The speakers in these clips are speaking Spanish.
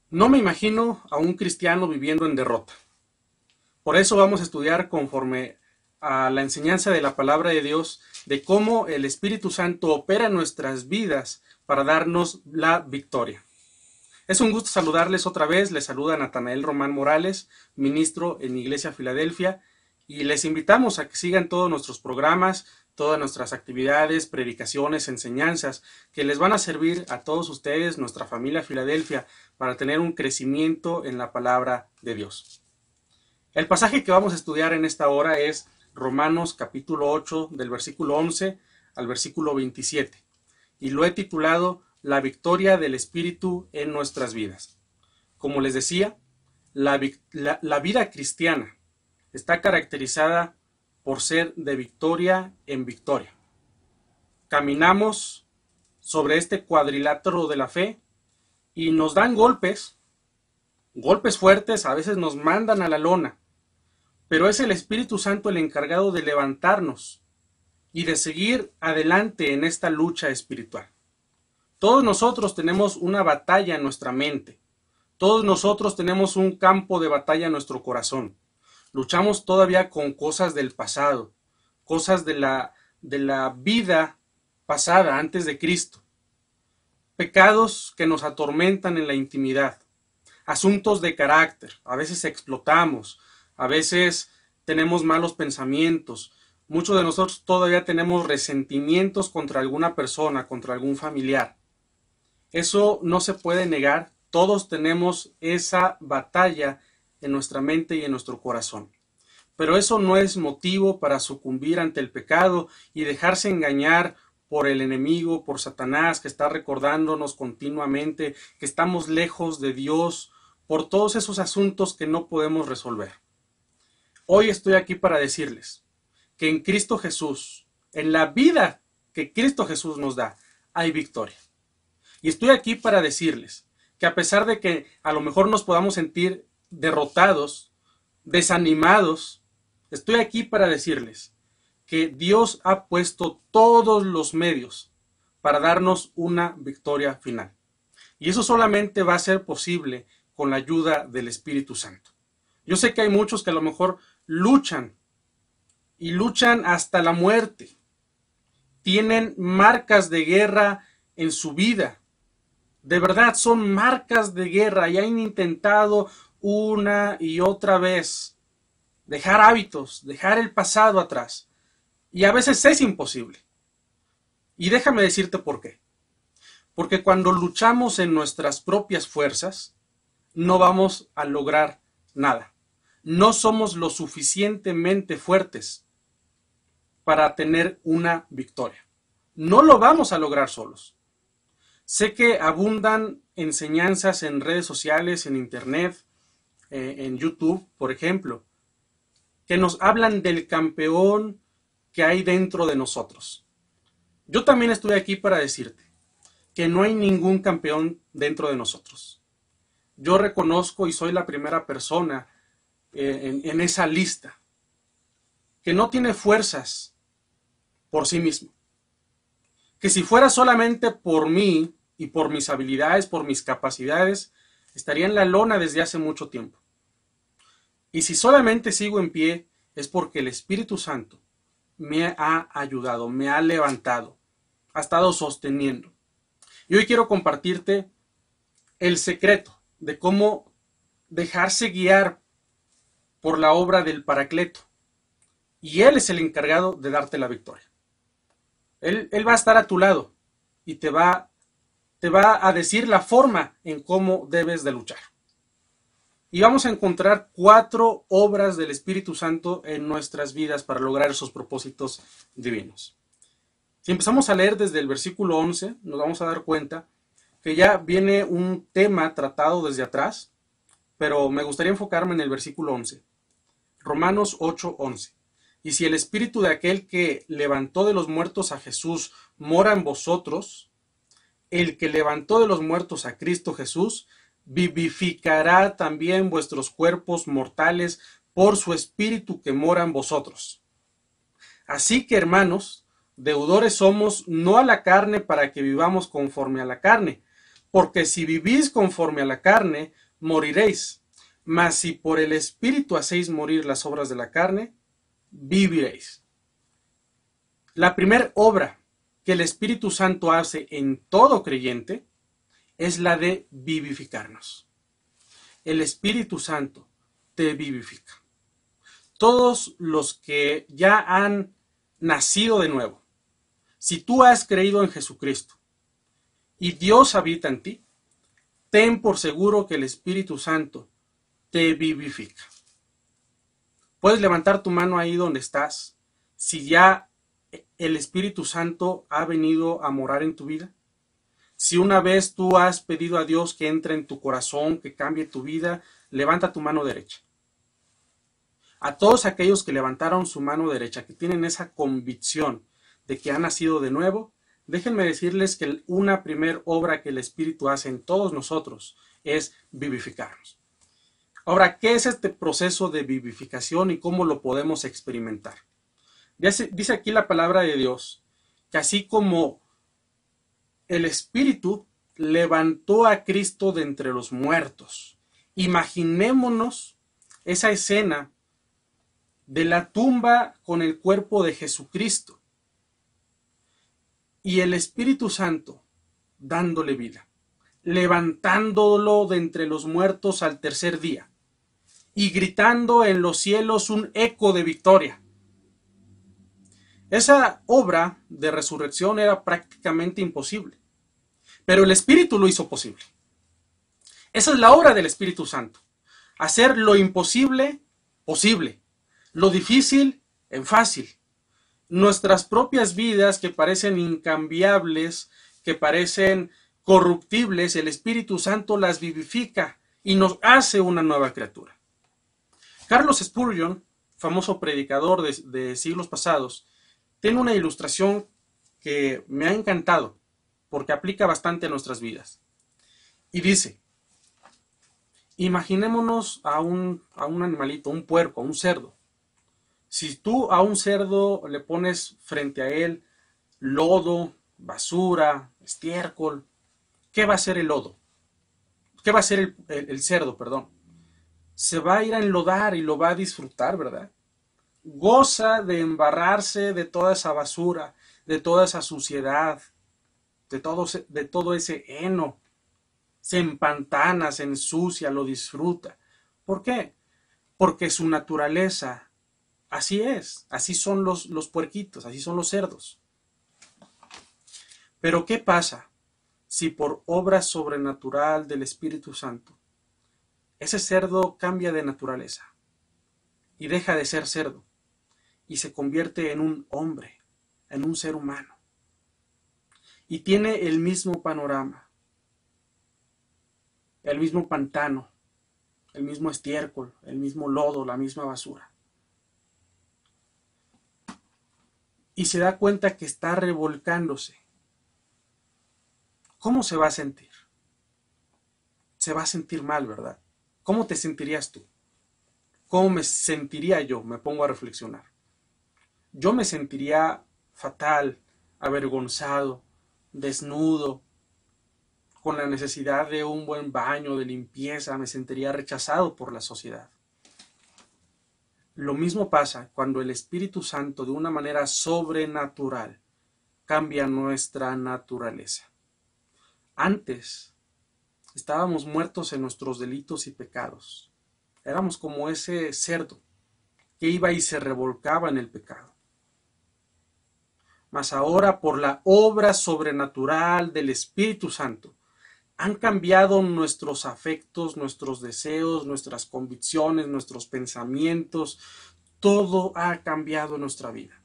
No me imagino a un cristiano viviendo en derrota. Por eso vamos a estudiar conforme a la enseñanza de la palabra de Dios, de cómo el Espíritu Santo opera en nuestras vidas para darnos la victoria. Es un gusto saludarles otra vez. Les saluda Natanael Román Morales, ministro en Iglesia Filadelfia, y les invitamos a que sigan todos nuestros programas, todas nuestras actividades, predicaciones, enseñanzas, que les van a servir a todos ustedes, nuestra familia Filadelfia, para tener un crecimiento en la palabra de Dios. El pasaje que vamos a estudiar en esta hora es Romanos capítulo 8, del versículo 11 al versículo 27, y lo he titulado La victoria del Espíritu en nuestras vidas. Como les decía, la vida cristiana está caracterizada por ser de victoria en victoria. Caminamos sobre este cuadrilátero de la fe y nos dan golpes fuertes, a veces nos mandan a la lona, pero es el Espíritu Santo el encargado de levantarnos y de seguir adelante en esta lucha espiritual. Todos nosotros tenemos una batalla en nuestra mente. Todos nosotros tenemos un campo de batalla en nuestro corazón. Luchamos todavía con cosas del pasado, cosas de la vida pasada antes de Cristo. Pecados que nos atormentan en la intimidad. Asuntos de carácter. A veces explotamos, a veces tenemos malos pensamientos. Muchos de nosotros todavía tenemos resentimientos contra alguna persona, contra algún familiar. Eso no se puede negar. Todos tenemos esa batalla en nuestra mente y en nuestro corazón. Pero eso no es motivo para sucumbir ante el pecado y dejarse engañar por el enemigo, por Satanás, que está recordándonos continuamente que estamos lejos de Dios, por todos esos asuntos que no podemos resolver. Hoy estoy aquí para decirles que en Cristo Jesús, en la vida que Cristo Jesús nos da, hay victoria. Y estoy aquí para decirles que a pesar de que a lo mejor nos podamos sentir derrotados, desanimados, estoy aquí para decirles que Dios ha puesto todos los medios para darnos una victoria final. Y eso solamente va a ser posible con la ayuda del Espíritu Santo. Yo sé que hay muchos que a lo mejor luchan y luchan hasta la muerte. Tienen marcas de guerra en su vida. De verdad, son marcas de guerra y han intentado una y otra vez dejar hábitos, dejar el pasado atrás. Y a veces es imposible. Y déjame decirte por qué. Porque cuando luchamos en nuestras propias fuerzas, no vamos a lograr nada. No somos lo suficientemente fuertes para tener una victoria. No lo vamos a lograr solos. Sé que abundan enseñanzas en redes sociales, en internet, en YouTube, por ejemplo, que nos hablan del campeón que hay dentro de nosotros. Yo también estoy aquí para decirte que no hay ningún campeón dentro de nosotros. Yo reconozco y soy la primera persona en esa lista que no tiene fuerzas por sí mismo. Que si fuera solamente por mí y por mis habilidades, por mis capacidades, estaría en la lona desde hace mucho tiempo. Y si solamente sigo en pie es porque el Espíritu Santo me ha ayudado, me ha levantado, ha estado sosteniendo. Y hoy quiero compartirte el secreto de cómo dejarse guiar por la obra del Paracleto. Y Él es el encargado de darte la victoria. Él va a estar a tu lado y te va a decir la forma en cómo debes de luchar. Y vamos a encontrar 4 obras del Espíritu Santo en nuestras vidas para lograr esos propósitos divinos. Si empezamos a leer desde el versículo 11, nos vamos a dar cuenta que ya viene un tema tratado desde atrás, pero me gustaría enfocarme en el versículo 11. Romanos 8:11. Y si el Espíritu de aquel que levantó de los muertos a Jesús mora en vosotros, el que levantó de los muertos a Cristo Jesús, vivificará también vuestros cuerpos mortales por su Espíritu que mora en vosotros. Así que, hermanos, deudores somos no a la carne para que vivamos conforme a la carne, Porque si vivís conforme a la carne, moriréis. Mas si por el Espíritu hacéis morir las obras de la carne, viviréis. La primera obra que el Espíritu Santo hace en todo creyente es la de vivificarnos. El Espíritu Santo te vivifica. Todos los que ya han nacido de nuevo, si tú has creído en Jesucristo y Dios habita en ti, ten por seguro que el Espíritu Santo te vivifica. Puedes levantar tu mano ahí donde estás, si ya el Espíritu Santo ha venido a morar en tu vida. Si una vez tú has pedido a Dios que entre en tu corazón, que cambie tu vida, levanta tu mano derecha. A todos aquellos que levantaron su mano derecha, que tienen esa convicción de que han nacido de nuevo, déjenme decirles que una primera obra que el Espíritu hace en todos nosotros es vivificarnos. Ahora, ¿qué es este proceso de vivificación y cómo lo podemos experimentar? Dice aquí la palabra de Dios que así como el Espíritu levantó a Cristo de entre los muertos, imaginémonos esa escena de la tumba con el cuerpo de Jesucristo y el Espíritu Santo dándole vida, levantándolo de entre los muertos al tercer día y gritando en los cielos un eco de victoria. Esa obra de resurrección era prácticamente imposible, pero el Espíritu lo hizo posible. Esa es la obra del Espíritu Santo, hacer lo imposible posible, lo difícil en fácil. Nuestras propias vidas que parecen incambiables, que parecen corruptibles, el Espíritu Santo las vivifica y nos hace una nueva criatura. Carlos Spurgeon, famoso predicador de siglos pasados, tiene una ilustración que me ha encantado porque aplica bastante a nuestras vidas. Y dice, imaginémonos a un animalito, un puerco, un cerdo. Si tú a un cerdo le pones frente a él lodo, basura, estiércol, ¿qué va a hacer el lodo? ¿Qué va a hacer el cerdo, perdón? Se va a ir a enlodar y lo va a disfrutar, ¿verdad? Goza de embarrarse de toda esa basura, de toda esa suciedad, de todo ese heno. Se empantana, se ensucia, lo disfruta. ¿Por qué? Porque su naturaleza así es, así son los puerquitos, así son los cerdos. Pero ¿qué pasa si por obra sobrenatural del Espíritu Santo ese cerdo cambia de naturaleza y deja de ser cerdo y se convierte en un hombre, en un ser humano? Y tiene el mismo panorama, el mismo pantano, el mismo estiércol, el mismo lodo, la misma basura. Y se da cuenta que está revolcándose. ¿Cómo se va a sentir? Se va a sentir mal, ¿verdad? ¿Cómo te sentirías tú? ¿Cómo me sentiría yo? Me pongo a reflexionar. Yo me sentiría fatal, avergonzado, desnudo, con la necesidad de un buen baño, de limpieza, me sentiría rechazado por la sociedad. Lo mismo pasa cuando el Espíritu Santo de una manera sobrenatural cambia nuestra naturaleza. Antes estábamos muertos en nuestros delitos y pecados. Éramos como ese cerdo que iba y se revolcaba en el pecado. Mas ahora, por la obra sobrenatural del Espíritu Santo, han cambiado nuestros afectos, nuestros deseos, nuestras convicciones, nuestros pensamientos. Todo ha cambiado en nuestra vida.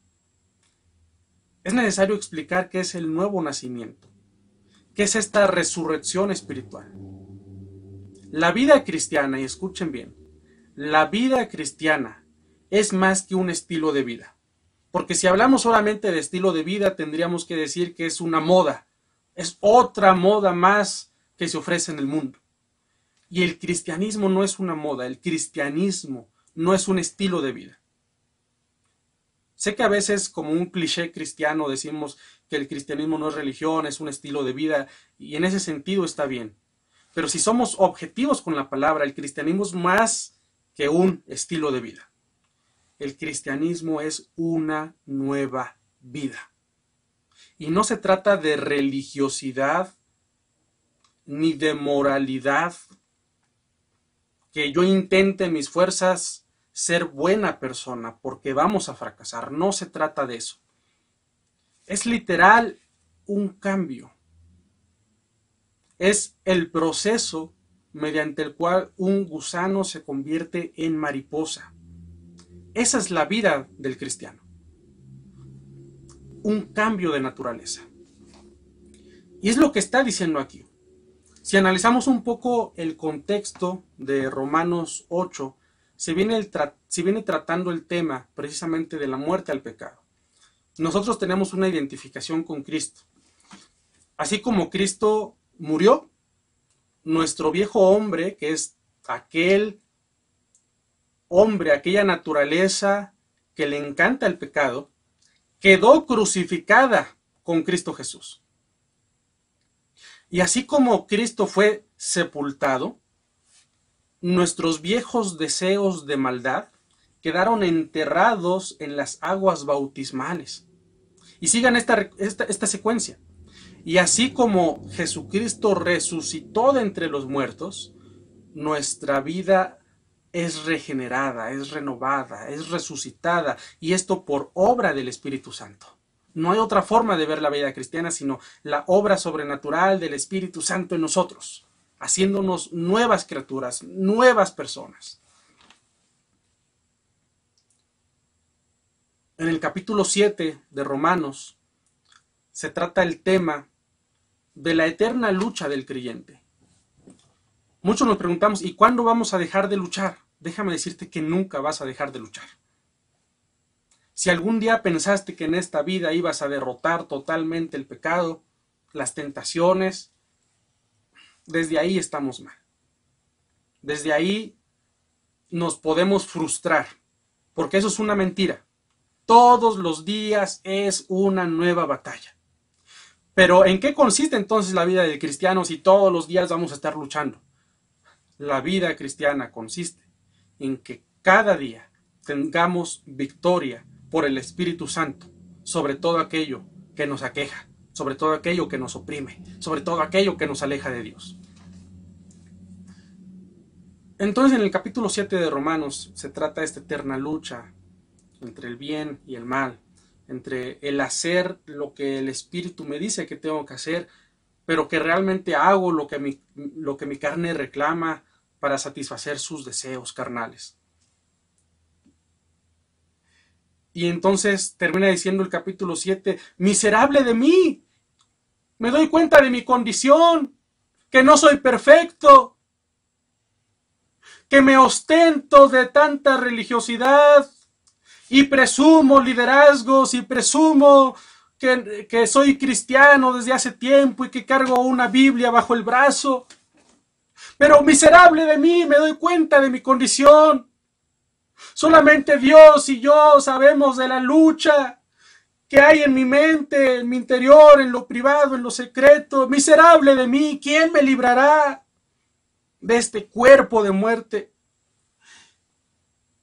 Es necesario explicar qué es el nuevo nacimiento, qué es esta resurrección espiritual. La vida cristiana, y escuchen bien, la vida cristiana es más que un estilo de vida. Porque si hablamos solamente de estilo de vida, tendríamos que decir que es una moda. Es otra moda más que se ofrece en el mundo. Y el cristianismo no es una moda, el cristianismo no es un estilo de vida. Sé que a veces, como un cliché cristiano, decimos que el cristianismo no es religión, es un estilo de vida, y en ese sentido está bien. Pero si somos objetivos con la palabra, el cristianismo es más que un estilo de vida. El cristianismo es una nueva vida. Y no se trata de religiosidad ni de moralidad, que yo intente en mis fuerzas ser buena persona, porque vamos a fracasar. No se trata de eso. Es literal un cambio. Es el proceso mediante el cual un gusano se convierte en mariposa. Esa es la vida del cristiano. Un cambio de naturaleza. Y es lo que está diciendo aquí. Si analizamos un poco el contexto de Romanos 8, se viene tratando el tema precisamente de la muerte al pecado. Nosotros tenemos una identificación con Cristo. Así como Cristo murió, nuestro viejo hombre, que es aquel hombre, aquella naturaleza que le encanta el pecado, quedó crucificada con Cristo Jesús. Y así como Cristo fue sepultado, nuestros viejos deseos de maldad quedaron enterrados en las aguas bautismales. Y sigan esta secuencia. Y así como Jesucristo resucitó de entre los muertos, nuestra vida es regenerada, es renovada, es resucitada, y esto por obra del Espíritu Santo. No hay otra forma de ver la vida cristiana sino la obra sobrenatural del Espíritu Santo en nosotros, haciéndonos nuevas criaturas, nuevas personas. En el capítulo 7 de Romanos se trata el tema de la eterna lucha del creyente. Muchos nos preguntamos, ¿y cuándo vamos a dejar de luchar? Déjame decirte que nunca vas a dejar de luchar. Si algún día pensaste que en esta vida ibas a derrotar totalmente el pecado, las tentaciones, desde ahí estamos mal. Desde ahí nos podemos frustrar, porque eso es una mentira. Todos los días es una nueva batalla. Pero ¿en qué consiste entonces la vida del cristiano si todos los días vamos a estar luchando? La vida cristiana consiste en que cada día tengamos victoria por el Espíritu Santo sobre todo aquello que nos aqueja, sobre todo aquello que nos oprime, sobre todo aquello que nos aleja de Dios. Entonces en el capítulo 7 de Romanos se trata de esta eterna lucha entre el bien y el mal, entre el hacer lo que el Espíritu me dice que tengo que hacer, pero que realmente hago lo que mi carne reclama para satisfacer sus deseos carnales. Y entonces termina diciendo el capítulo 7, miserable de mí, me doy cuenta de mi condición, que no soy perfecto, que me ostento de tanta religiosidad y presumo liderazgos y presumo que soy cristiano desde hace tiempo y que cargo una Biblia bajo el brazo. Pero miserable de mí, me doy cuenta de mi condición. Solamente Dios y yo sabemos de la lucha que hay en mi mente, en mi interior, en lo privado, en lo secreto. Miserable de mí, ¿quién me librará de este cuerpo de muerte?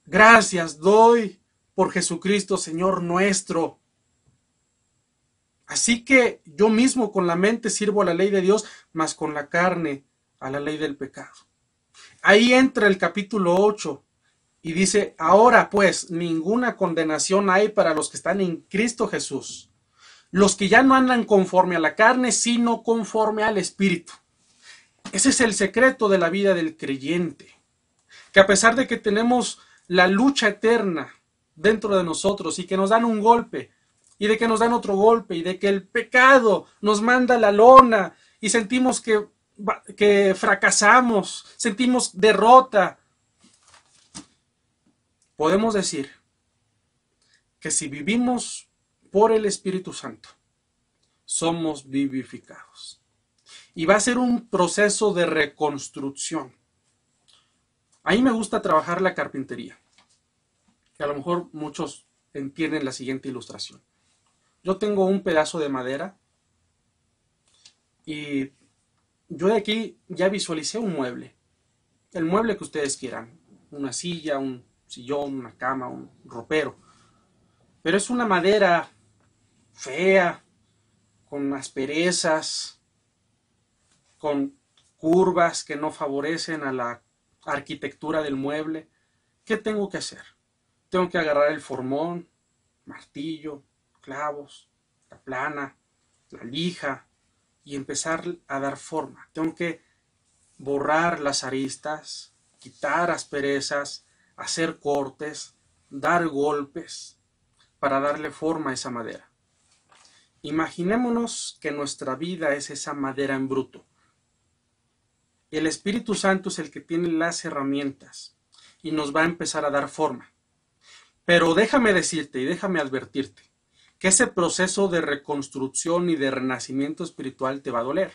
Gracias doy por Jesucristo, Señor nuestro. Así que yo mismo con la mente sirvo a la ley de Dios, mas con la carne a la ley del pecado. Ahí entra el capítulo 8 y dice, ahora pues ninguna condenación hay para los que están en Cristo Jesús, los que ya no andan conforme a la carne, sino conforme al Espíritu. Ese es el secreto de la vida del creyente, que a pesar de que tenemos la lucha eterna dentro de nosotros y que nos dan un golpe y de que nos dan otro golpe y de que el pecado nos manda a la lona y sentimos que fracasamos, sentimos derrota, podemos decir que si vivimos por el Espíritu Santo, somos vivificados. Y va a ser un proceso de reconstrucción. A mí me gusta trabajar la carpintería, que a lo mejor muchos entienden la siguiente ilustración. Yo tengo un pedazo de madera y yo de aquí ya visualicé un mueble. El mueble que ustedes quieran. Una silla, un sillón, una cama, un ropero. Pero es una madera fea, con asperezas, con curvas que no favorecen a la arquitectura del mueble. ¿Qué tengo que hacer? Tengo que agarrar el formón, martillo, clavos, la plana, la lija y empezar a dar forma. Tengo que borrar las aristas, quitar asperezas, hacer cortes, dar golpes para darle forma a esa madera. Imaginémonos que nuestra vida es esa madera en bruto. El Espíritu Santo es el que tiene las herramientas y nos va a empezar a dar forma. Pero déjame decirte y déjame advertirte que ese proceso de reconstrucción y de renacimiento espiritual te va a doler.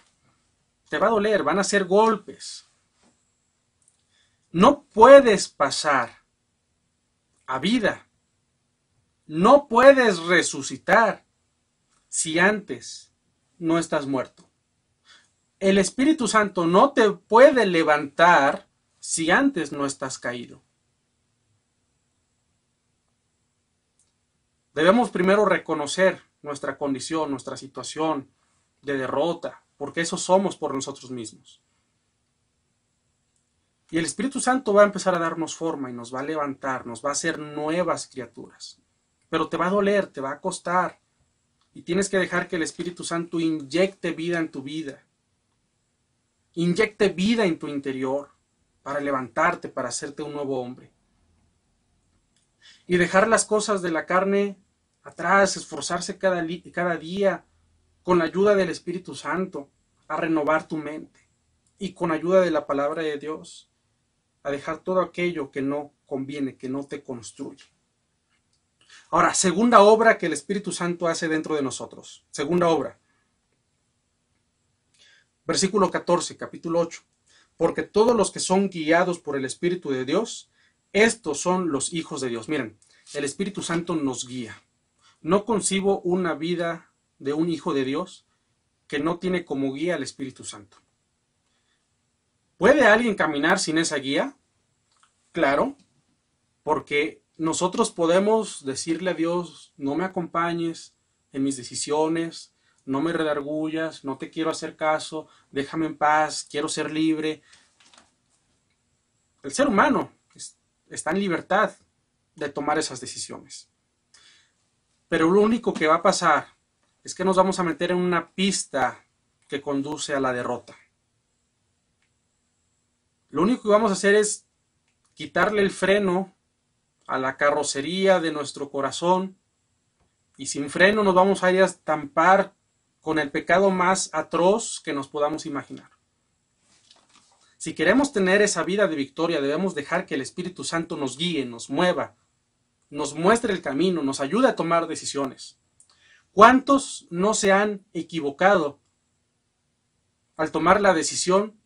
Te va a doler, van a ser golpes. No puedes pasar a vida. No puedes resucitar si antes no estás muerto. El Espíritu Santo no te puede levantar si antes no estás caído. Debemos primero reconocer nuestra condición, nuestra situación de derrota, porque eso somos por nosotros mismos. Y el Espíritu Santo va a empezar a darnos forma y nos va a levantar, nos va a hacer nuevas criaturas. Pero te va a doler, te va a costar. Y tienes que dejar que el Espíritu Santo inyecte vida en tu vida. Inyecte vida en tu interior para levantarte, para hacerte un nuevo hombre. Y dejar las cosas de la carne atrás, esforzarse cada día con la ayuda del Espíritu Santo a renovar tu mente. Y con ayuda de la palabra de Dios a dejar todo aquello que no conviene, que no te construye. Ahora, segunda obra que el Espíritu Santo hace dentro de nosotros. Segunda obra. Versículo 14, capítulo 8. Porque todos los que son guiados por el Espíritu de Dios, estos son los hijos de Dios. Miren, el Espíritu Santo nos guía. No concibo una vida de un hijo de Dios que no tiene como guía al Espíritu Santo. ¿Puede alguien caminar sin esa guía? Claro, porque nosotros podemos decirle a Dios, no me acompañes en mis decisiones, no me redargullas, no te quiero hacer caso, déjame en paz, quiero ser libre. El ser humano está en libertad de tomar esas decisiones. Pero lo único que va a pasar es que nos vamos a meter en una pista que conduce a la derrota. Lo único que vamos a hacer es quitarle el freno a la carrocería de nuestro corazón y sin freno nos vamos a ir a estampar con el pecado más atroz que nos podamos imaginar. Si queremos tener esa vida de victoria, debemos dejar que el Espíritu Santo nos guíe, nos mueva, nos muestre el camino, nos ayude a tomar decisiones. ¿Cuántos no se han equivocado al tomar la decisión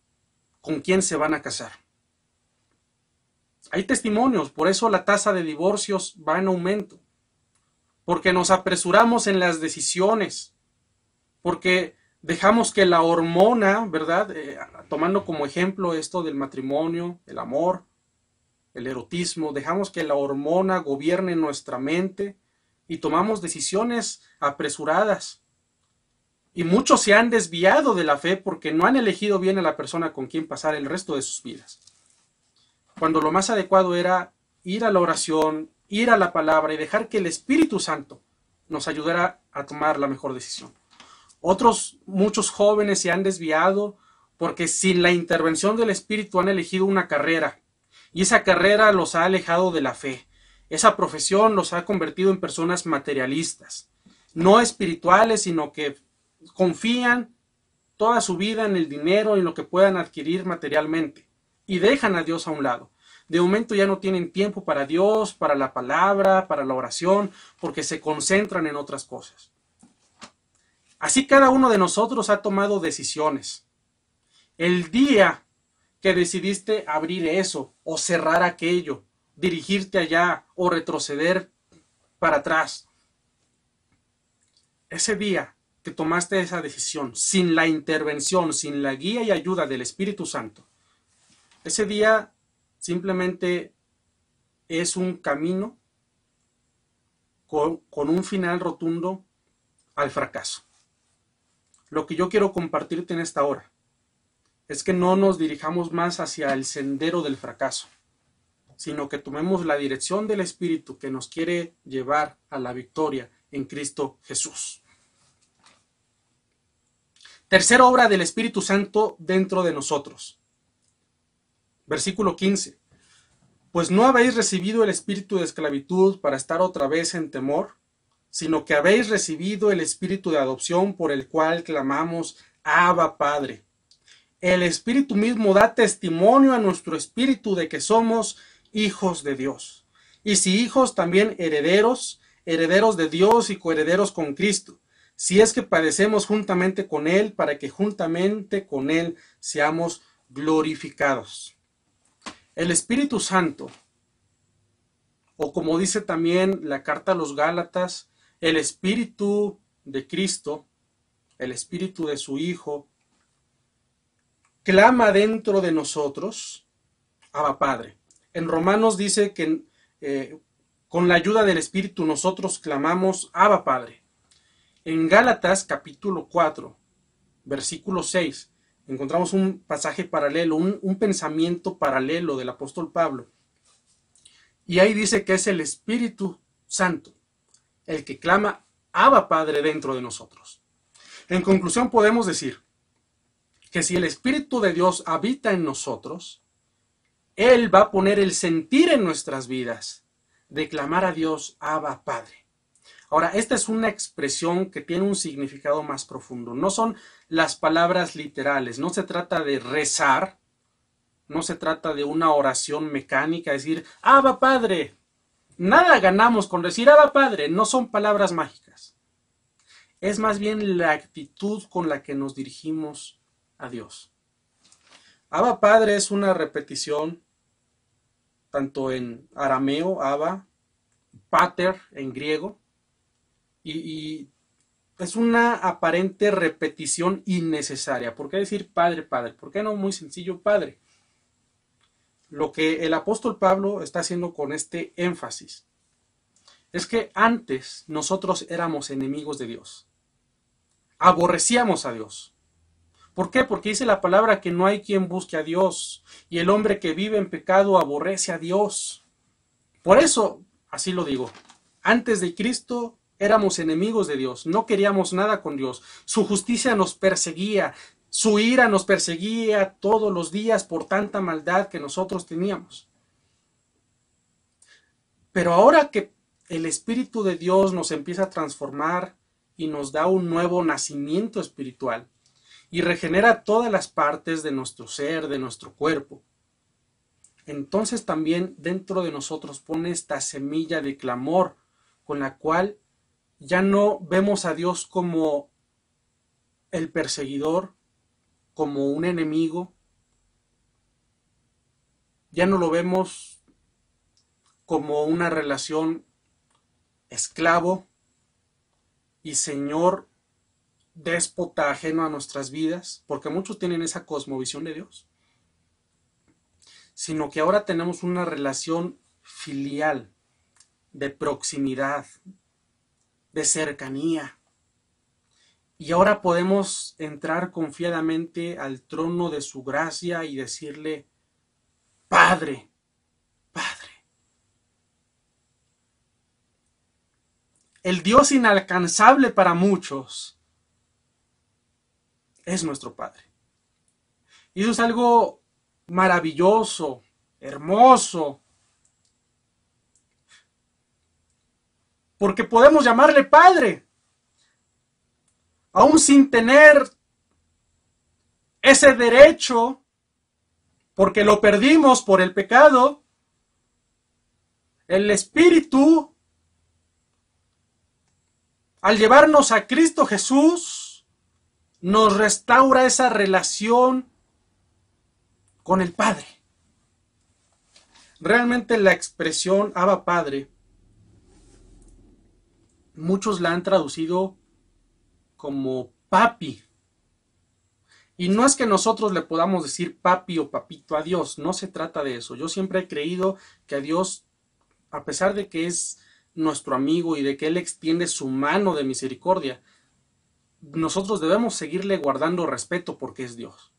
con quién se van a casar? Hay testimonios, por eso la tasa de divorcios va en aumento. Porque nos apresuramos en las decisiones. Porque dejamos que la hormona, ¿verdad? Tomando como ejemplo esto del matrimonio, el amor, el erotismo, dejamos que la hormona gobierne nuestra mente y tomamos decisiones apresuradas. Y muchos se han desviado de la fe porque no han elegido bien a la persona con quien pasar el resto de sus vidas. Cuando lo más adecuado era ir a la oración, ir a la palabra y dejar que el Espíritu Santo nos ayudara a tomar la mejor decisión. Muchos jóvenes se han desviado porque sin la intervención del Espíritu han elegido una carrera y esa carrera los ha alejado de la fe. Esa profesión los ha convertido en personas materialistas, no espirituales, sino que confían toda su vida en el dinero y en lo que puedan adquirir materialmente y dejan a Dios a un lado. De momento ya no tienen tiempo para Dios, para la palabra, para la oración, porque se concentran en otras cosas. Así cada uno de nosotros ha tomado decisiones. El día que decidiste abrir eso o cerrar aquello, dirigirte allá o retroceder, para atrás. Ese día que tomaste esa decisión, sin la intervención, sin la guía y ayuda del Espíritu Santo, ese día simplemente es un camino con un final rotundo al fracaso. Lo que yo quiero compartirte en esta hora es que no nos dirijamos más hacia el sendero del fracaso, sino que tomemos la dirección del Espíritu que nos quiere llevar a la victoria en Cristo Jesús. Tercera obra del Espíritu Santo dentro de nosotros. Versículo 15. Pues no habéis recibido el espíritu de esclavitud para estar otra vez en temor, sino que habéis recibido el espíritu de adopción por el cual clamamos, Abba, Padre. El Espíritu mismo da testimonio a nuestro espíritu de que somos hijos de Dios. Y si hijos, también herederos, herederos de Dios y coherederos con Cristo, si es que padecemos juntamente con Él, para que juntamente con Él seamos glorificados. El Espíritu Santo, o como dice también la carta a los Gálatas, el Espíritu de Cristo, el Espíritu de su Hijo, clama dentro de nosotros, Abba Padre. En Romanos dice que con la ayuda del Espíritu nosotros clamamos, Abba Padre. En Gálatas capítulo 4, versículo 6, encontramos un pasaje paralelo, un pensamiento paralelo del apóstol Pablo. Y ahí dice que es el Espíritu Santo el que clama Abba Padre dentro de nosotros. En conclusión podemos decir que si el Espíritu de Dios habita en nosotros, Él va a poner el sentir en nuestras vidas de clamar a Dios Abba Padre. Ahora, esta es una expresión que tiene un significado más profundo. No son las palabras literales, no se trata de rezar, no se trata de una oración mecánica, decir, Abba Padre. Nada ganamos con decir, Abba Padre, no son palabras mágicas. Es más bien la actitud con la que nos dirigimos a Dios. Abba Padre es una repetición, tanto en arameo, Abba, Pater en griego, y es una aparente repetición innecesaria. ¿Por qué decir Padre, Padre? ¿Por qué no muy sencillo Padre? Lo que el apóstol Pablo está haciendo con este énfasis es que antes nosotros éramos enemigos de Dios. Aborrecíamos a Dios. ¿Por qué? Porque dice la palabra que no hay quien busque a Dios, y el hombre que vive en pecado aborrece a Dios. Por eso, así lo digo, antes de Cristo éramos enemigos de Dios, no queríamos nada con Dios. Su justicia nos perseguía, su ira nos perseguía todos los días por tanta maldad que nosotros teníamos. Pero ahora que el Espíritu de Dios nos empieza a transformar y nos da un nuevo nacimiento espiritual y regenera todas las partes de nuestro ser, de nuestro cuerpo, entonces también dentro de nosotros pone esta semilla de clamor con la cual ya no vemos a Dios como el perseguidor, como un enemigo, ya no lo vemos como una relación esclavo y señor déspota ajeno a nuestras vidas, porque muchos tienen esa cosmovisión de Dios, sino que ahora tenemos una relación filial, de proximidad, de cercanía. Y ahora podemos entrar confiadamente al trono de su gracia y decirle, Padre, Padre. El Dios inalcanzable para muchos es nuestro Padre. Y eso es algo maravilloso, hermoso, porque podemos llamarle Padre, aún sin tener ese derecho, porque lo perdimos por el pecado. El Espíritu, al llevarnos a Cristo Jesús, nos restaura esa relación con el Padre. Realmente la expresión Abba Padre muchos la han traducido como papi. Y no es que nosotros le podamos decir papi o papito a Dios, no se trata de eso. Yo siempre he creído que a Dios, a pesar de que es nuestro amigo y de que Él extiende su mano de misericordia, nosotros debemos seguirle guardando respeto porque es Dios.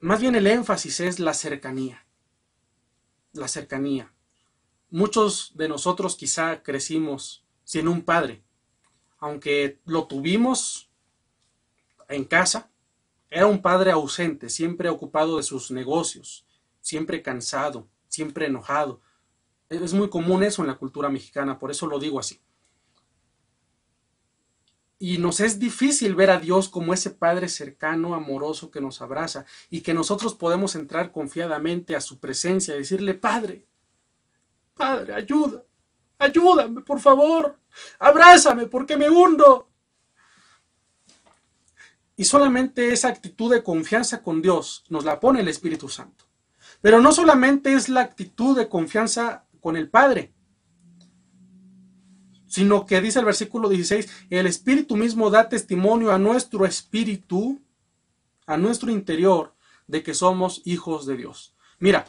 Más bien el énfasis es la cercanía. La cercanía. Muchos de nosotros quizá crecimos sin un padre, aunque lo tuvimos en casa. Era un padre ausente, siempre ocupado de sus negocios, siempre cansado, siempre enojado. Es muy común eso en la cultura mexicana, por eso lo digo así. Y nos es difícil ver a Dios como ese Padre cercano, amoroso, que nos abraza y que nosotros podemos entrar confiadamente a su presencia y decirle: Padre, Padre, ayúdame, por favor, abrázame porque me hundo. Y solamente esa actitud de confianza con Dios nos la pone el Espíritu Santo. Pero no solamente es la actitud de confianza con el Padre, sino que dice el versículo 16, el Espíritu mismo da testimonio a nuestro espíritu, a nuestro interior, de que somos hijos de Dios. Mira,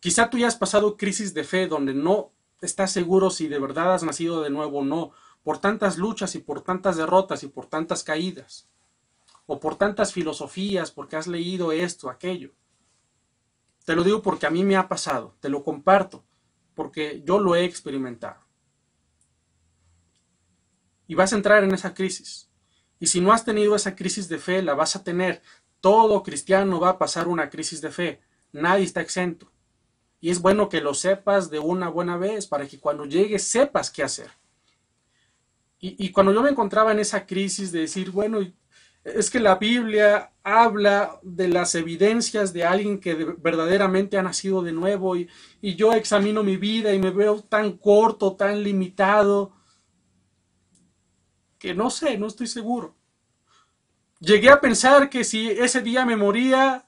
quizá tú ya has pasado crisis de fe donde no estás seguro si de verdad has nacido de nuevo o no, por tantas luchas y por tantas derrotas y por tantas caídas, o por tantas filosofías, porque has leído esto, aquello. Te lo digo porque a mí me ha pasado, te lo comparto, porque yo lo he experimentado. Y vas a entrar en esa crisis. Y si no has tenido esa crisis de fe, la vas a tener. Todo cristiano va a pasar una crisis de fe. Nadie está exento. Y es bueno que lo sepas de una buena vez para que cuando llegues sepas qué hacer. Y cuando yo me encontraba en esa crisis de decir, bueno, es que la Biblia habla de las evidencias de alguien que verdaderamente ha nacido de nuevo y yo examino mi vida y me veo tan corto, tan limitado, que no sé, no estoy seguro. Llegué a pensar que si ese día me moría,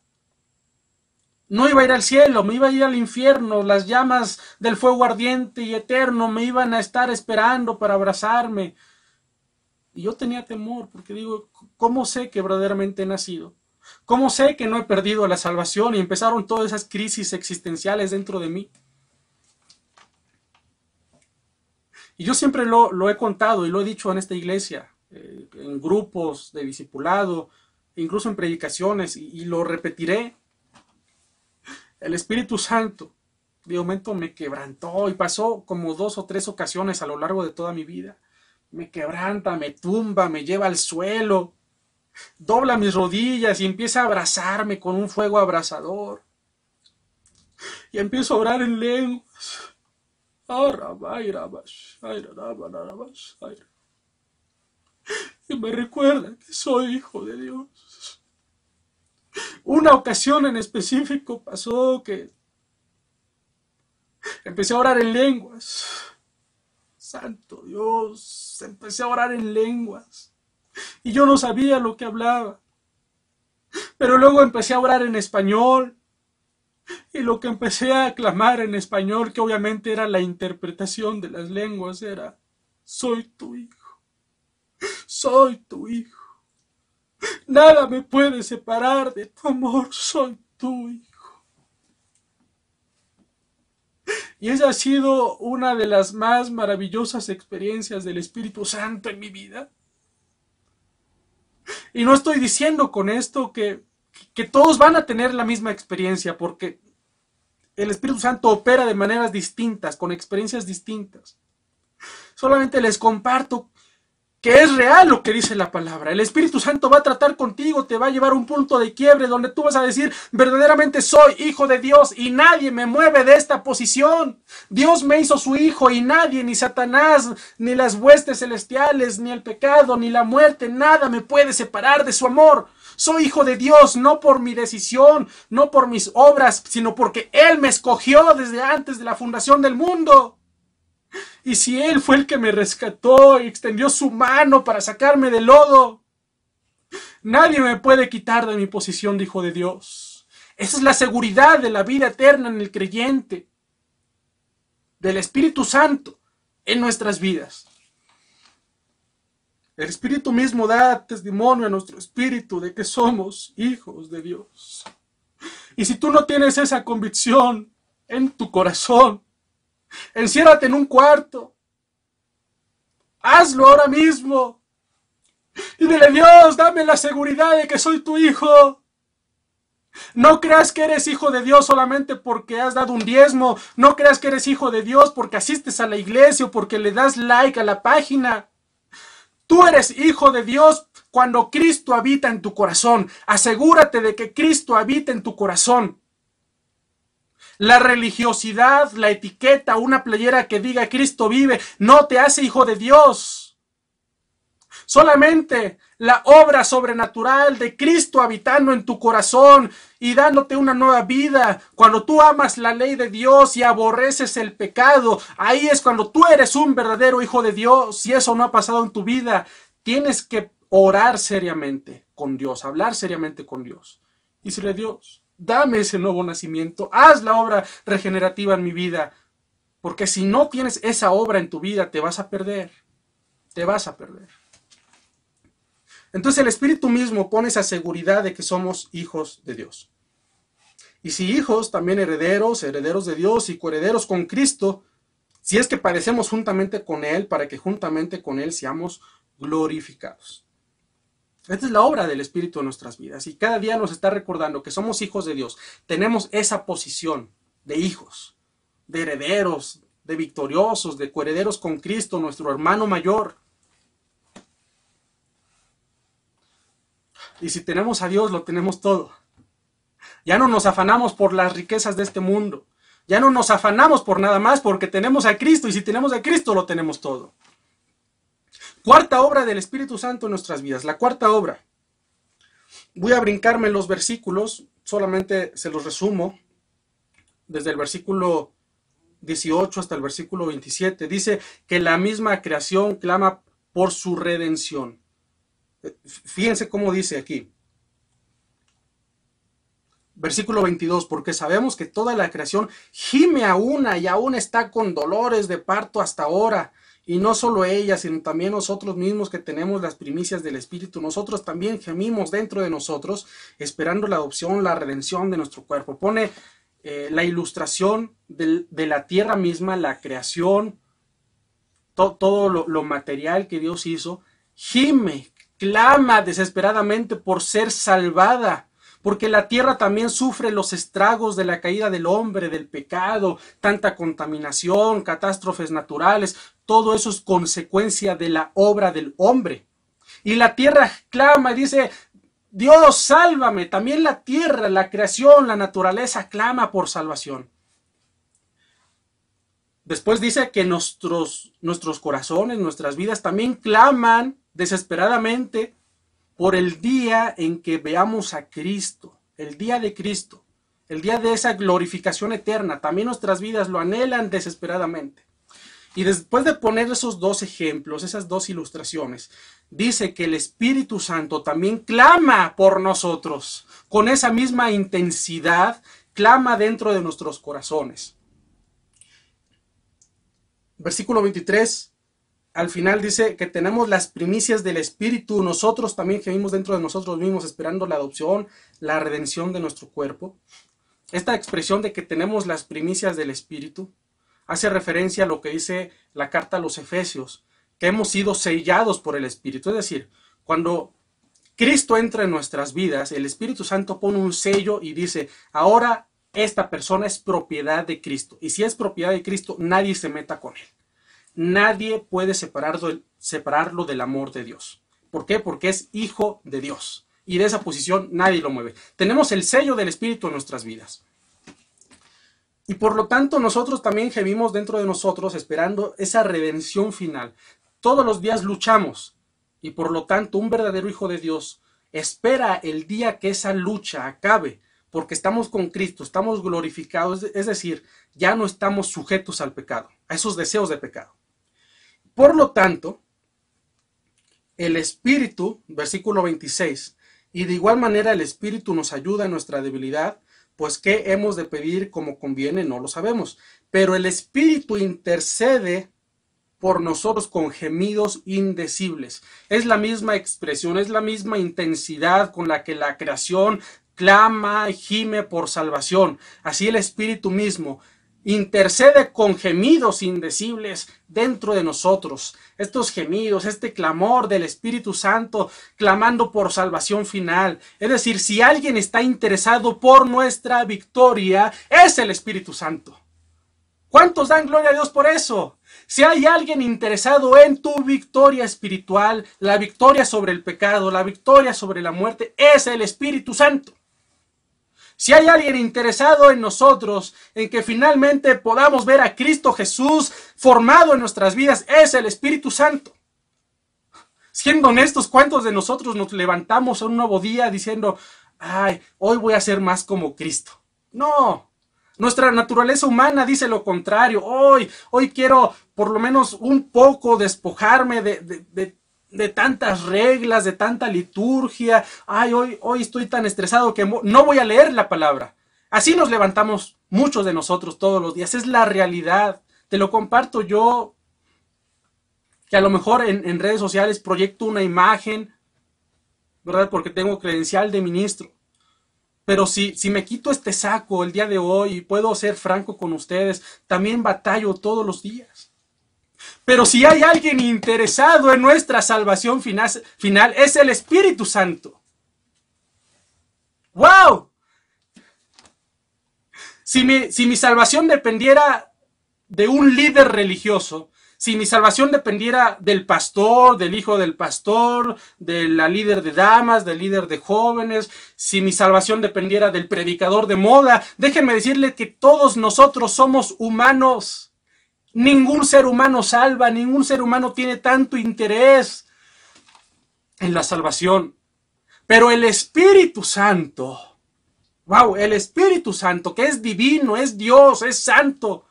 no iba a ir al cielo, me iba a ir al infierno, las llamas del fuego ardiente y eterno me iban a estar esperando para abrazarme. Y yo tenía temor, porque digo, ¿cómo sé que verdaderamente he nacido? ¿Cómo sé que no he perdido la salvación? Y empezaron todas esas crisis existenciales dentro de mí. Y yo siempre lo he contado y lo he dicho en esta iglesia, en grupos de discipulado, incluso en predicaciones, y lo repetiré. El Espíritu Santo de momento me quebrantó y pasó como 2 o 3 ocasiones a lo largo de toda mi vida. Me quebranta, me tumba, me lleva al suelo, dobla mis rodillas y empieza a abrazarme con un fuego abrasador. Y empiezo a orar en lenguas. Y me recuerda que soy hijo de Dios. Una ocasión en específico pasó que empecé a orar en lenguas. Santo Dios, empecé a orar en lenguas. Y yo no sabía lo que hablaba. Pero luego empecé a orar en español. Y lo que empecé a clamar en español, que obviamente era la interpretación de las lenguas, era: soy tu hijo. Soy tu hijo. Nada me puede separar de tu amor. Soy tu hijo. Y esa ha sido una de las más maravillosas experiencias del Espíritu Santo en mi vida. Y no estoy diciendo con esto que todos van a tener la misma experiencia, porque el Espíritu Santo opera de maneras distintas, con experiencias distintas. Solamente les comparto que es real lo que dice la palabra. El Espíritu Santo va a tratar contigo, te va a llevar a un punto de quiebre donde tú vas a decir: verdaderamente soy hijo de Dios y nadie me mueve de esta posición. Dios me hizo su hijo y nadie, ni Satanás, ni las huestes celestiales, ni el pecado, ni la muerte, nada me puede separar de su amor. Soy hijo de Dios, no por mi decisión, no por mis obras, sino porque Él me escogió desde antes de la fundación del mundo. Y si Él fue el que me rescató y extendió su mano para sacarme del lodo, nadie me puede quitar de mi posición de hijo de Dios. Esa es la seguridad de la vida eterna en el creyente, del Espíritu Santo, en nuestras vidas. El Espíritu mismo da testimonio a nuestro espíritu de que somos hijos de Dios. Y si tú no tienes esa convicción en tu corazón, enciérrate en un cuarto. Hazlo ahora mismo. Y dile: Dios, dame la seguridad de que soy tu hijo. No creas que eres hijo de Dios solamente porque has dado un diezmo. No creas que eres hijo de Dios porque asistes a la iglesia o porque le das like a la página. Tú eres hijo de Dios cuando Cristo habita en tu corazón. Asegúrate de que Cristo habita en tu corazón. La religiosidad, la etiqueta, una playera que diga Cristo vive, no te hace hijo de Dios. Solamente la obra sobrenatural de Cristo habitando en tu corazón y dándote una nueva vida. Cuando tú amas la ley de Dios y aborreces el pecado, ahí es cuando tú eres un verdadero hijo de Dios. Si eso no ha pasado en tu vida, tienes que orar seriamente con Dios, hablar seriamente con Dios. Y decirle: Dios, dame ese nuevo nacimiento, haz la obra regenerativa en mi vida. Porque si no tienes esa obra en tu vida, te vas a perder. Te vas a perder. Entonces el Espíritu mismo pone esa seguridad de que somos hijos de Dios. Y si hijos, también herederos, herederos de Dios y coherederos con Cristo, si es que padecemos juntamente con Él, para que juntamente con Él seamos glorificados. Esta es la obra del Espíritu en nuestras vidas. Y cada día nos está recordando que somos hijos de Dios. Tenemos esa posición de hijos, de herederos, de victoriosos, de coherederos con Cristo, nuestro hermano mayor. Y si tenemos a Dios, lo tenemos todo. Ya no nos afanamos por las riquezas de este mundo. Ya no nos afanamos por nada más porque tenemos a Cristo. Y si tenemos a Cristo, lo tenemos todo. Cuarta obra del Espíritu Santo en nuestras vidas. La cuarta obra. Voy a brincarme los versículos. Solamente se los resumo. Desde el versículo 18 hasta el versículo 27. Dice que la misma creación clama por su redención. Fíjense cómo dice aquí. Versículo 22, porque sabemos que toda la creación gime a una y aún está con dolores de parto hasta ahora. Y no solo ella, sino también nosotros mismos que tenemos las primicias del Espíritu. Nosotros también gemimos dentro de nosotros, esperando la adopción, la redención de nuestro cuerpo. Pone la ilustración de la tierra misma, la creación, todo lo material que Dios hizo. Gime, clama desesperadamente por ser salvada, porque la tierra también sufre los estragos de la caída del hombre, del pecado, tanta contaminación, catástrofes naturales, todo eso es consecuencia de la obra del hombre. Y la tierra clama y dice: Dios, sálvame. También la tierra, la creación, la naturaleza clama por salvación. Después dice que nuestros corazones, nuestras vidas también claman desesperadamente por el día en que veamos a Cristo, el día de Cristo, el día de esa glorificación eterna. También nuestras vidas lo anhelan desesperadamente. Y después de poner esos dos ejemplos, esas dos ilustraciones, dice que el Espíritu Santo también clama por nosotros, con esa misma intensidad, clama dentro de nuestros corazones. Versículo 23, al final dice que tenemos las primicias del Espíritu. Nosotros también gemimos dentro de nosotros mismos, esperando la adopción, la redención de nuestro cuerpo. Esta expresión de que tenemos las primicias del Espíritu hace referencia a lo que dice la carta a los Efesios, que hemos sido sellados por el Espíritu. Es decir, cuando Cristo entra en nuestras vidas, el Espíritu Santo pone un sello y dice: ahora esta persona es propiedad de Cristo. Y si es propiedad de Cristo, nadie se meta con él. Nadie puede separarlo del amor de Dios. ¿Por qué? Porque es hijo de Dios. Y de esa posición nadie lo mueve. Tenemos el sello del Espíritu en nuestras vidas. Y por lo tanto nosotros también gemimos dentro de nosotros esperando esa redención final. Todos los días luchamos. Y por lo tanto un verdadero hijo de Dios espera el día que esa lucha acabe. Porque estamos con Cristo, estamos glorificados, es decir, ya no estamos sujetos al pecado, a esos deseos de pecado. Por lo tanto, el Espíritu, versículo 26, y de igual manera el Espíritu nos ayuda en nuestra debilidad, pues ¿qué hemos de pedir como conviene? No lo sabemos. Pero el Espíritu intercede por nosotros con gemidos indecibles. Es la misma expresión, es la misma intensidad con la que la creación clama y gime por salvación. Así el Espíritu mismo intercede con gemidos indecibles dentro de nosotros. Estos gemidos, este clamor del Espíritu Santo clamando por salvación final. Es decir, si alguien está interesado por nuestra victoria, es el Espíritu Santo. ¿Cuántos dan gloria a Dios por eso? Si hay alguien interesado en tu victoria espiritual, la victoria sobre el pecado, la victoria sobre la muerte, es el Espíritu Santo. Si hay alguien interesado en nosotros, en que finalmente podamos ver a Cristo Jesús formado en nuestras vidas, es el Espíritu Santo. Siendo honestos, ¿cuántos de nosotros nos levantamos en un nuevo día diciendo, ay, hoy voy a ser más como Cristo? No. Nuestra naturaleza humana dice lo contrario. Hoy quiero por lo menos un poco despojarme de tantas reglas, de tanta liturgia. Ay, hoy estoy tan estresado que no voy a leer la palabra. Así nos levantamos muchos de nosotros todos los días. Es la realidad. Te lo comparto yo, que a lo mejor en redes sociales proyecto una imagen, ¿verdad? Porque tengo credencial de ministro. Pero si me quito este saco el día de hoy y puedo ser franco con ustedes, también batallo todos los días. Pero si hay alguien interesado en nuestra salvación final, es el Espíritu Santo. ¡Wow! Si mi salvación dependiera de un líder religioso, si mi salvación dependiera del pastor, del hijo del pastor, de la líder de damas, del líder de jóvenes, si mi salvación dependiera del predicador de moda, déjenme decirles que todos nosotros somos humanos. Ningún ser humano salva, ningún ser humano tiene tanto interés en la salvación. Pero el Espíritu Santo, wow, el Espíritu Santo, que es divino, es Dios, es santo,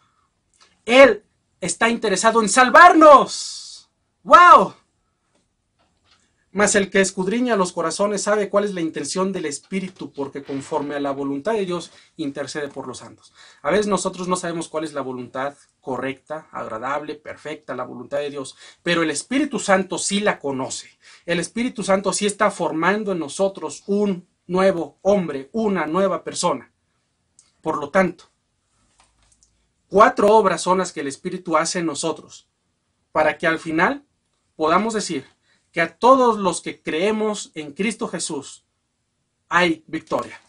Él está interesado en salvarnos. ¡Wow! Mas el que escudriña los corazones sabe cuál es la intención del Espíritu, porque conforme a la voluntad de Dios intercede por los santos. A veces nosotros no sabemos cuál es la voluntad correcta, agradable, perfecta, la voluntad de Dios, pero el Espíritu Santo sí la conoce. El Espíritu Santo sí está formando en nosotros un nuevo hombre, una nueva persona. Por lo tanto, 4 obras son las que el Espíritu hace en nosotros, para que al final podamos decir que a todos los que creemos en Cristo Jesús hay victoria.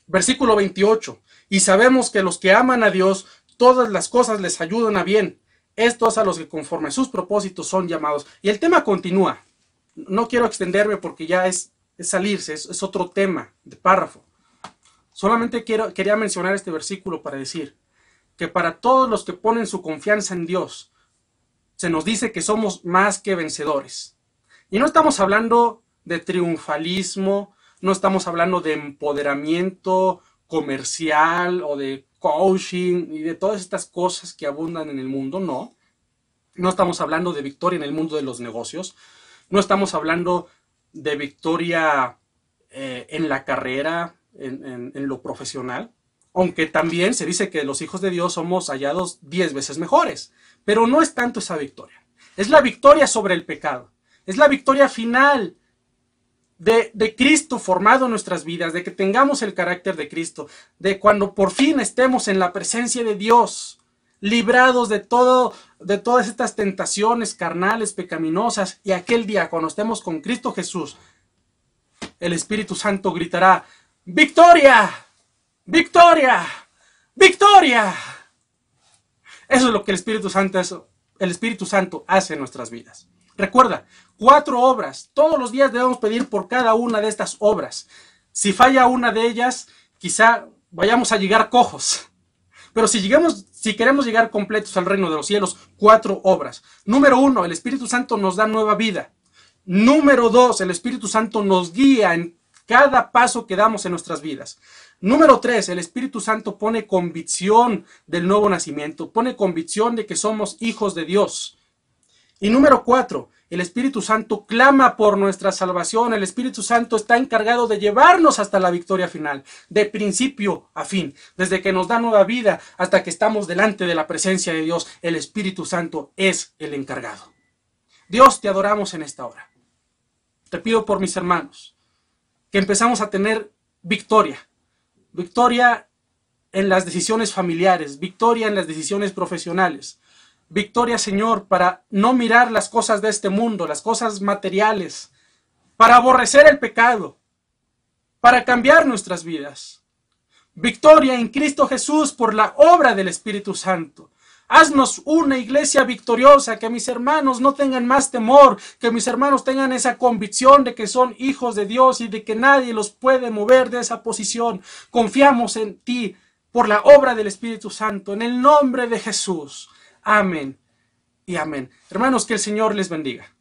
Versículo 28. Y sabemos que los que aman a Dios, todas las cosas les ayudan a bien. Estos a los que conforme a sus propósitos son llamados. Y el tema continúa. No quiero extenderme porque ya es salirse, es otro tema de párrafo. Solamente quería mencionar este versículo para decir que para todos los que ponen su confianza en Dios, se nos dice que somos más que vencedores. Y no estamos hablando de triunfalismo, no estamos hablando de empoderamiento comercial o de coaching y de todas estas cosas que abundan en el mundo, no. No estamos hablando de victoria en el mundo de los negocios, no estamos hablando de victoria en la carrera, en lo profesional. Aunque también se dice que los hijos de Dios somos hallados 10 veces mejores. Pero no es tanto esa victoria. Es la victoria sobre el pecado. Es la victoria final de Cristo formado en nuestras vidas, de que tengamos el carácter de Cristo, de cuando por fin estemos en la presencia de Dios, librados de todas estas tentaciones carnales, pecaminosas, y aquel día cuando estemos con Cristo Jesús, el Espíritu Santo gritará, ¡Victoria! ¡Victoria! ¡Victoria! Eso es lo que el Espíritu Santo hace en nuestras vidas. Recuerda, 4 obras. Todos los días debemos pedir por cada una de estas obras. Si falla una de ellas, quizá vayamos a llegar cojos. Pero si queremos llegar completos al reino de los cielos, 4 obras. Número 1, el Espíritu Santo nos da nueva vida. Número 2, el Espíritu Santo nos guía en cada paso que damos en nuestras vidas. Número 3, el Espíritu Santo pone convicción del nuevo nacimiento, pone convicción de que somos hijos de Dios. Y número 4, El Espíritu Santo clama por nuestra salvación. El Espíritu Santo está encargado de llevarnos hasta la victoria final, de principio a fin. Desde que nos da nueva vida hasta que estamos delante de la presencia de Dios, el Espíritu Santo es el encargado. Dios, te adoramos en esta hora. Te pido por mis hermanos que empezamos a tener victoria. Victoria en las decisiones familiares, victoria en las decisiones profesionales. Victoria, Señor, para no mirar las cosas de este mundo, las cosas materiales, para aborrecer el pecado, para cambiar nuestras vidas. Victoria en Cristo Jesús por la obra del Espíritu Santo. Haznos una iglesia victoriosa, que mis hermanos no tengan más temor, que mis hermanos tengan esa convicción de que son hijos de Dios y de que nadie los puede mover de esa posición. Confiamos en ti por la obra del Espíritu Santo, en el nombre de Jesús. Amén y amén. Hermanos, que el Señor les bendiga.